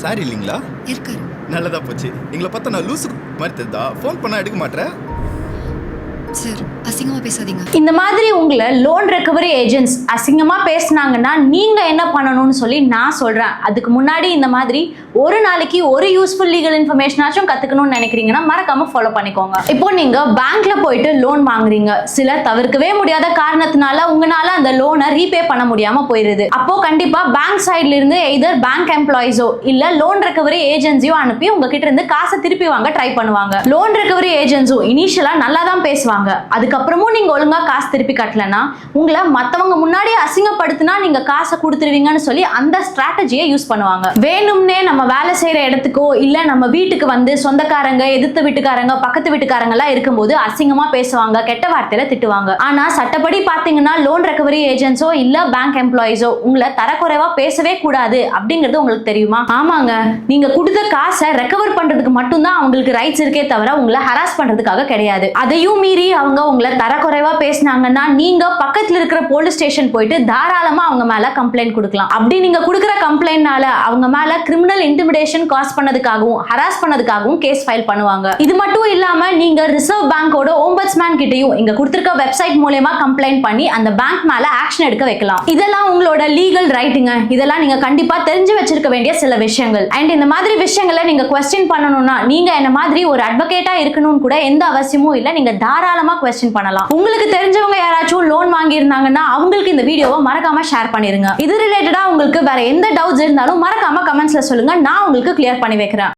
Sorry இல்லைங்களா? இருக்காரு. நல்லதா போச்சு. எங்களை பார்த்தா நான் லூசு மாதிரி தெரியுதா? ஃபோன் பண்ணா எடுக்க மாட்டேன். சார், அசிங்கமா பேசாதீங்க. இந்த மாதிரி உங்களை லோன் ரெக்கவரி ஏஜென்ட்ஸ் அசிங்கமா பேசுனாங்கன்னா நீங்க என்ன பண்ணணும்னு சொல்லி நான் சொல்றேன். அதுக்கு முன்னாடி இந்த மாதிரி ஒரு நாளைக்கு ஒரு யூஸ்ஃபுல் லீகல் இன்ஃபர்மேஷனாச்சும் கத்துக்கணும்னு நினைக்கிறீங்கன்னா மறக்காம ஃபாலோ பண்ணிக்கோங்க. இப்போ நீங்க பேங்க்ல போயிட்டு லோன் வாங்குறீங்க. சில தவிர்க்கவே முடியாத காரணத்தினால உங்களால அந்த லோனை ரீபே பண்ண முடியாம போயிருது. அப்போ கண்டிப்பா பேங்க் சைட்ல இருந்து எய்தர் பேங்க் எம்ப்ளாயிஸோ இல்ல லோன் ரெக்கவரி ஏஜென்சியோ அனுப்பி உங்ககிட்ட இருந்து காசை திருப்பி வாங்க ட்ரை பண்ணுவாங்க. லோன் ரெக்கவரி ஏஜென்ட்ஸும் இனிஷியலா நல்லா தான் பேசுவாங்க. அதுக்கப்புறமும் நீங்க ஒழுங்கா காசு திருப்பி கட்டலனா உங்களை மத்தவங்க முன்னாடி அசிங்கப்படுத்தினா நீங்க காசை கொடுத்துருவீங்கன்னு சொல்லி அந்த ஸ்ட்ராட்டஜியை யூஸ் பண்ணுவாங்க. வேணும்னே நம்ம வேலை செய்யற இடத்துக்கோ இல்ல நம்ம வீட்டுக்கு வந்து சொந்தக்காரங்க, எதிர்த்த வீட்டுக்காரங்க, பக்கத்து வீட்டுக்காரங்க எல்லாம் இருக்கும்போது அசிங்கமா பேசுவாங்க, கெட்ட வார்த்தையில திட்டுவாங்க. ஆனா சட்டப்படி பாத்தீங்கன்னா லோன் ரெக்கவரி ஏஜென்ட்ஸோ இல்ல பேங்க் எம்ப்ளாயிஸோ உங்களை தரக்குறைவா பேசவே கூடாது அப்படிங்கிறது உங்களுக்கு தெரியுமா? ஆமாங்க, நீங்க கொடுத்த காசை ரெக்கவர் பண்றதுக்கு மட்டும்தான் அவங்களுக்கு ரைட்ஸ் இருக்கே தவிர உங்களை ஹராஸ் பண்றதுக்காக கிடையாது. அதையும் மீறி அவங்க உங்களை தரக்குறைவா பேசினாங்கன்னா நீங்க பக்கத்துல இருக்கிற போலீஸ் ஸ்டேஷன் போயிட்டு தாராளமா அவங்க மேல கம்ப்ளைண்ட் கொடுக்கலாம். அப்படி நீங்க கொடுக்குற கம்ப்ளைண்ட்னால அவங்க மேல கிரிமினல் இன்டிமிடேஷன் காஸ் பண்ணதுக்காகவும் ஹராஸ் பண்ணதுக்காகவும் கேஸ் ஃபைல் பண்ணுவாங்க. இது மட்டும் இல்லாம நீங்க ரிசர்வ் பேங்கோட ஓம்பட்ஸ்மேன் கிட்டயும் இங்க கொடுத்திருக்க வெப்சைட் மூலமா கம்ப்ளைண்ட் பண்ணி அந்த பேங்க் மேல ஆக்ஷன் எடுக்க வைக்கலாம். இதெல்லாம் உங்களோட லீகல் ரைட்டுங்க. இதெல்லாம் நீங்க கண்டிப்பா தெரிஞ்சு வச்சிருக்க வேண்டிய சில விஷயங்கள். அண்ட் இந்த மாதிரி விஷயங்களை நீங்க குவெஸ்டின் பண்ணணும்னா நீங்க என்ன மாதிரி ஒரு அட்வொகேட்டா இருக்கணும்னு கூட எந்த அவசியமும் இல்ல. நீங்க தாராளமா குவெஸ்டின் பண்ணலாம். உங்களுக்கு தெரிஞ்சவங்க யாராச்சும் லோன் வாங்கி இருந்தாங்கன்னா அவங்களுக்கு இந்த வீடியோவை மறக்காம ஷேர் பண்ணிருங்க. இது ரிலேட்டடா உங்களுக்கு வேற எந்த டவுட்ஸ் இருந்தாலும் மறக்காம கமெண்ட்ஸ்ல சொல்லுங்க. நான் உங்களுக்கு கிளியர் பண்ணி வைக்கிறேன்.